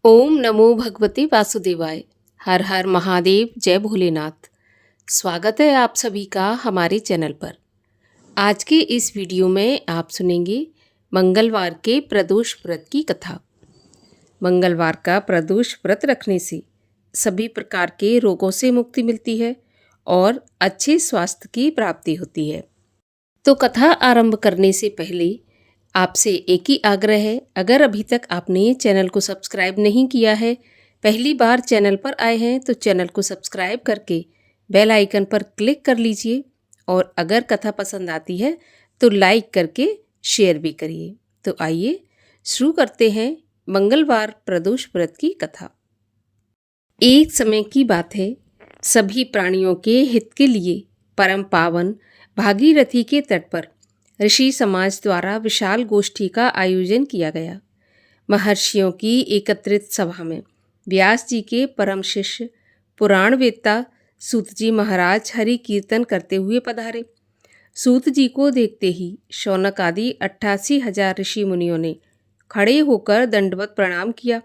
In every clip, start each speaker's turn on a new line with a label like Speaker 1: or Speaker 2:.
Speaker 1: ओम नमो भगवते वासुदेवाय। हर हर महादेव, जय भोलेनाथ। स्वागत है आप सभी का हमारे चैनल पर। आज के इस वीडियो में आप सुनेंगे मंगलवार के प्रदोष व्रत की कथा। मंगलवार का प्रदोष व्रत रखने से सभी प्रकार के रोगों से मुक्ति मिलती है और अच्छे स्वास्थ्य की प्राप्ति होती है। तो कथा आरंभ करने से पहले आपसे एक ही आग्रह है, अगर अभी तक आपने चैनल को सब्सक्राइब नहीं किया है, पहली बार चैनल पर आए हैं तो चैनल को सब्सक्राइब करके बेल आइकन पर क्लिक कर लीजिए और अगर कथा पसंद आती है तो लाइक करके शेयर भी करिए। तो आइए शुरू करते हैं मंगलवार प्रदोष व्रत की कथा। एक समय की बात है, सभी प्राणियों के हित के लिए परम पावन भागीरथी के तट पर ऋषि समाज द्वारा विशाल गोष्ठी का आयोजन किया गया। महर्षियों की एकत्रित सभा में व्यास जी के परम शिष्य पुराण वेत्ता सूत जी महाराज हरि कीर्तन करते हुए पधारे। सूत जी को देखते ही शौनक आदि 88,000 ऋषि मुनियों ने खड़े होकर दंडवत प्रणाम किया।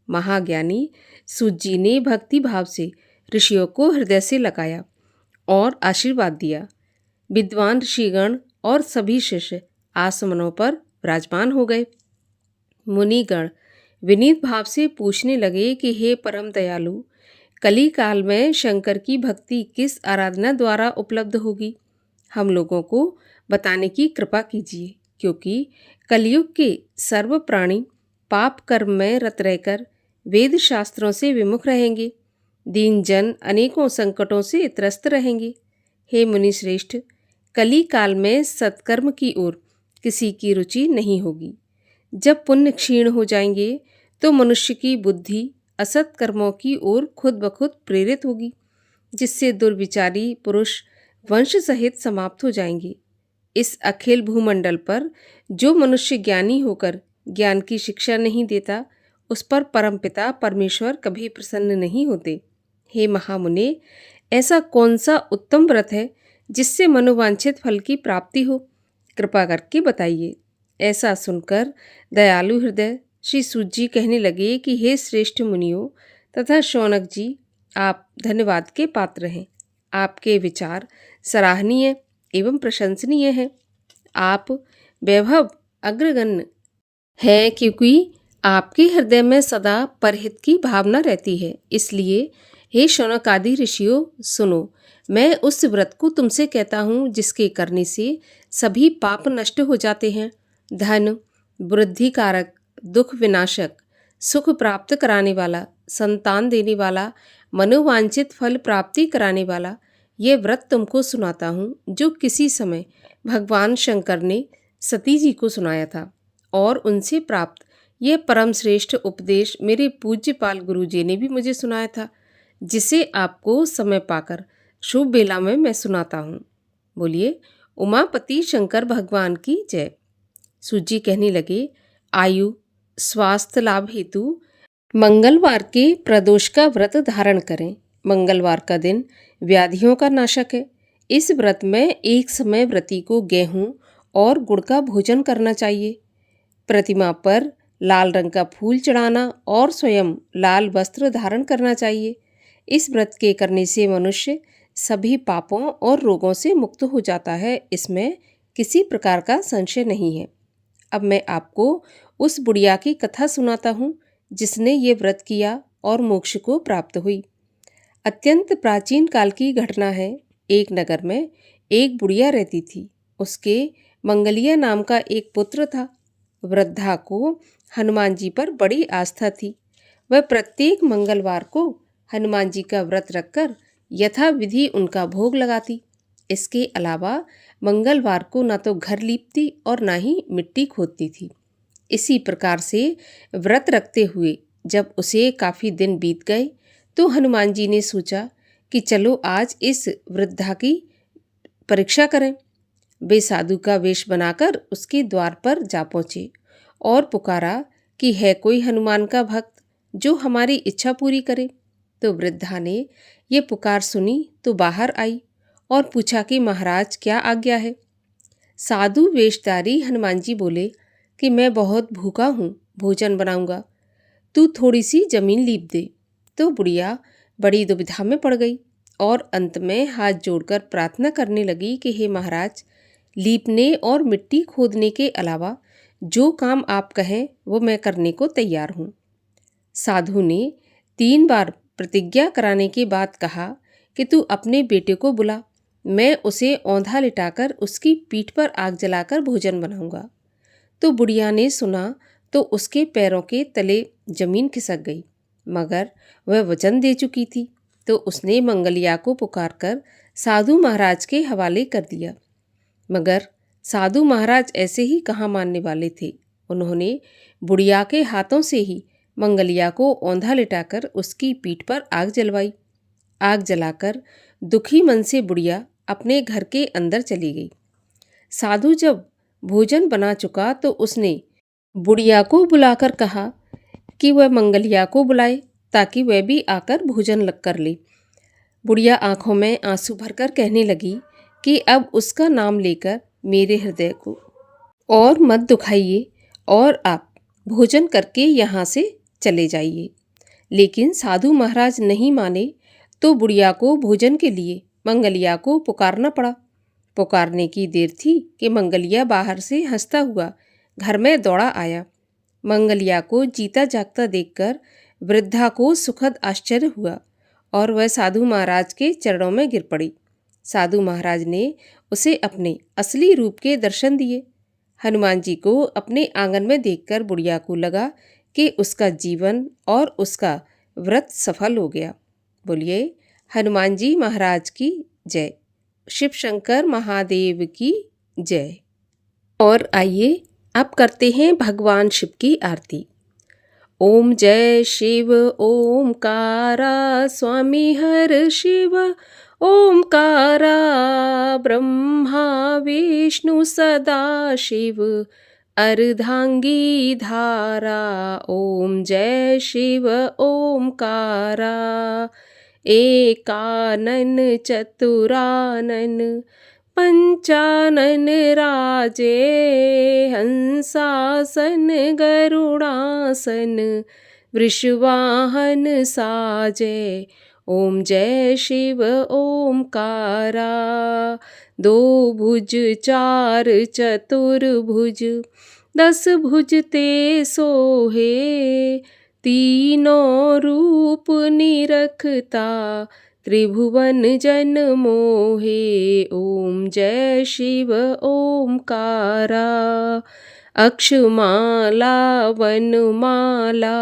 Speaker 1: महाज्ञानी सूत जी ने भक्ति भाव से ऋषियों को हृदय से लगाया और आशीर्वाद दिया। विद्वान ऋषिगण और सभी शिष्य आसनों पर विराजमान हो गए। मुनिगण विनीत भाव से पूछने लगे कि हे परम दयालु, कली काल में शंकर की भक्ति किस आराधना द्वारा उपलब्ध होगी? हम लोगों को बताने की कृपा कीजिए, क्योंकि कलयुग के सर्व प्राणी पाप कर्म में रत रहकर वेद शास्त्रों से विमुख रहेंगे। दीन जन अनेकों संकटों से त्रस्त रहेंगे। हे मुनि श्रेष्ठ, कली काल में सत्कर्म की ओर किसी की रुचि नहीं होगी। जब पुण्य क्षीण हो जाएंगे तो मनुष्य की बुद्धि असत कर्मों की ओर खुद ब खुद प्रेरित होगी, जिससे दुर्विचारी पुरुष वंश सहित समाप्त हो जाएंगे। इस अखिल भूमंडल पर जो मनुष्य ज्ञानी होकर ज्ञान की शिक्षा नहीं देता, उस पर परमपिता परमेश्वर कभी प्रसन्न नहीं होते। हे महामुने, ऐसा कौन सा उत्तम व्रत है जिससे मनोवांछित फल की प्राप्ति हो? कृपा करके बताइए। ऐसा सुनकर दयालु हृदय श्री सूत जी कहने लगे कि हे श्रेष्ठ मुनियों तथा शौनक जी, आप धन्यवाद के पात्र हैं। आपके विचार सराहनीय एवं प्रशंसनीय हैं। आप वैभव अग्रगण्य है, क्योंकि आपके हृदय में सदा परहित की भावना रहती है। इसलिए हे शौनक आदि ऋषियों, सुनो, मैं उस व्रत को तुमसे कहता हूँ जिसके करने से सभी पाप नष्ट हो जाते हैं। धन वृद्धि कारक, दुख विनाशक, सुख प्राप्त कराने वाला, संतान देने वाला, मनोवांछित फल प्राप्ति कराने वाला ये व्रत तुमको सुनाता हूँ, जो किसी समय भगवान शंकर ने सती जी को सुनाया था और उनसे प्राप्त यह परम श्रेष्ठ उपदेश मेरे पूज्यपाल गुरु जी ने भी मुझे सुनाया था, जिसे आपको समय पाकर शुभ बेला में मैं सुनाता हूँ। बोलिए उमापति शंकर भगवान की जय। सूत जी कहने लगे, आयु स्वास्थ्य लाभ हेतु मंगलवार के प्रदोष का व्रत धारण करें। मंगलवार का दिन व्याधियों का नाशक है। इस व्रत में एक समय व्रती को गेहूं और गुड़ का भोजन करना चाहिए। प्रतिमा पर लाल रंग का फूल चढ़ाना और स्वयं लाल वस्त्र धारण करना चाहिए। इस व्रत के करने से मनुष्य सभी पापों और रोगों से मुक्त हो जाता है, इसमें किसी प्रकार का संशय नहीं है। अब मैं आपको उस बुढ़िया की कथा सुनाता हूँ जिसने ये व्रत किया और मोक्ष को प्राप्त हुई। अत्यंत प्राचीन काल की घटना है। एक नगर में एक बुढ़िया रहती थी। उसके मंगलिया नाम का एक पुत्र था। वृद्धा को हनुमान जी पर बड़ी आस्था थी। वह प्रत्येक मंगलवार को हनुमान जी का व्रत रखकर यथाविधि उनका भोग लगाती। इसके अलावा मंगलवार को न तो घर लीपती और न ही मिट्टी खोदती थी। इसी प्रकार से व्रत रखते हुए जब उसे काफ़ी दिन बीत गए तो हनुमान जी ने सोचा कि चलो आज इस वृद्धा की परीक्षा करें। वे साधु का वेश बनाकर उसके द्वार पर जा पहुँचे और पुकारा कि है कोई हनुमान का भक्त जो हमारी इच्छा पूरी करे। तो वृद्धा ने ये पुकार सुनी तो बाहर आई और पूछा कि महाराज क्या आज्ञा है। साधु वेशधारी हनुमान जी बोले कि मैं बहुत भूखा हूँ, भोजन बनाऊंगा। तू थोड़ी सी जमीन लीप दे। तो बुढ़िया बड़ी दुविधा में पड़ गई और अंत में हाथ जोड़कर प्रार्थना करने लगी कि हे महाराज, लीपने और मिट्टी खोदने के अलावा जो काम आप कहें वो मैं करने को तैयार हूँ। साधु ने 3 बार प्रतिज्ञा कराने के बाद कहा कि तू अपने बेटे को बुला, मैं उसे औंधा लिटाकर उसकी पीठ पर आग जलाकर भोजन बनाऊंगा। तो बुढ़िया ने सुना तो उसके पैरों के तले जमीन खिसक गई, मगर वह वचन दे चुकी थी। तो उसने मंगलिया को पुकारकर साधु महाराज के हवाले कर दिया। मगर साधु महाराज ऐसे ही कहाँ मानने वाले थे। उन्होंने बुढ़िया के हाथों से ही मंगलिया को औंधा लिटाकर उसकी पीठ पर आग जलवाई। आग जलाकर दुखी मन से बुढ़िया अपने घर के अंदर चली गई। साधु जब भोजन बना चुका तो उसने बुढ़िया को बुलाकर कहा कि वह मंगलिया को बुलाए ताकि वह भी आकर भोजन लग कर ले। बुढ़िया आंखों में आंसू भरकर कहने लगी कि अब उसका नाम लेकर मेरे हृदय को और मत दुखाइए और आप भोजन करके यहाँ से चले जाइए। लेकिन साधु महाराज नहीं माने तो बुढ़िया को भोजन के लिए मंगलिया को पुकारना पड़ा। पुकारने की देर थी कि मंगलिया बाहर से हंसता हुआ घर में दौड़ा आया। मंगलिया को जीता जागता देखकर वृद्धा को सुखद आश्चर्य हुआ और वह साधु महाराज के चरणों में गिर पड़ी। साधु महाराज ने उसे अपने असली रूप के दर्शन दिए। हनुमान जी को अपने आंगन में देखकर बुढ़िया को लगा कि उसका जीवन और उसका व्रत सफल हो गया। बोलिए हनुमान जी महाराज की जय, शिव शंकर महादेव की जय। और आइए अब करते हैं भगवान शिव की आरती। ओम जय शिव ओमकारा स्वामी हर शिव, ओमकारा ब्रह्मा विष्णु सदा शिव, अर्धांगी धारा। ओम जय शिव ओमकारा, एकानन चतुरानन पंचानन राजे, हंसासन गरुड़ासन वृषवाहन साजे। ओम जय शिव ओमकारा, दो भुज चार चतुर्भुज, 10 भुज ते सोहे, तीनों रूप निरखता त्रिभुवन जन मोहे। ओम जय शिव ओमकारा, अक्षमाला वनमाला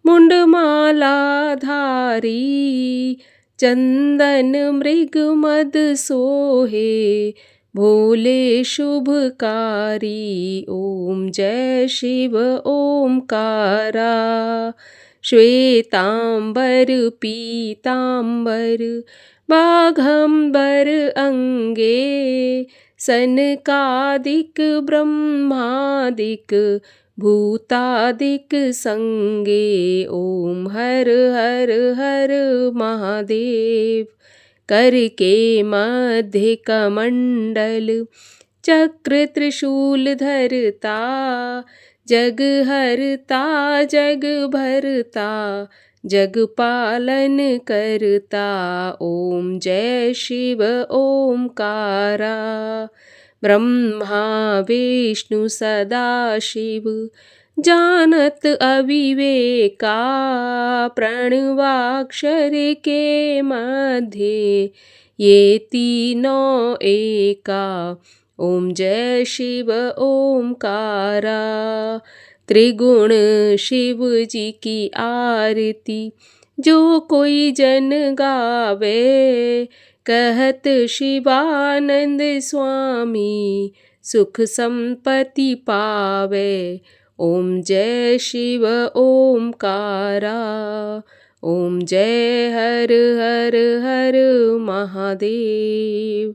Speaker 1: मुंडमाला धारी, चंदन मृग मद सोहे, भोले शुभकारी। ओम जय शिव ओमकारा, श्वेतांबर पीतांबर बाघंबर अंगे, सनकादिक ब्रह्मादिक भूतादिक संगे। ओम हर हर हर महादेव, करके मध्य कमंडल, चक्र त्रिशूल धरता, जग हरता जग भरता, जग पालन करता। ओम जय शिव ओमकारा, ब्रह्मा विष्णु सदा शिव, जानत अविवेका, प्रणवाक्षर के मध्य ये तीनों एका। ओम जय शिव ओमकारा, त्रिगुण शिव जी की आरती जो कोई जन गावे, कहत शिवानंद स्वामी सुख संपत्ति पावे। ओम जय शिव ओमकारा, ओम जय हर हर हर महादेव।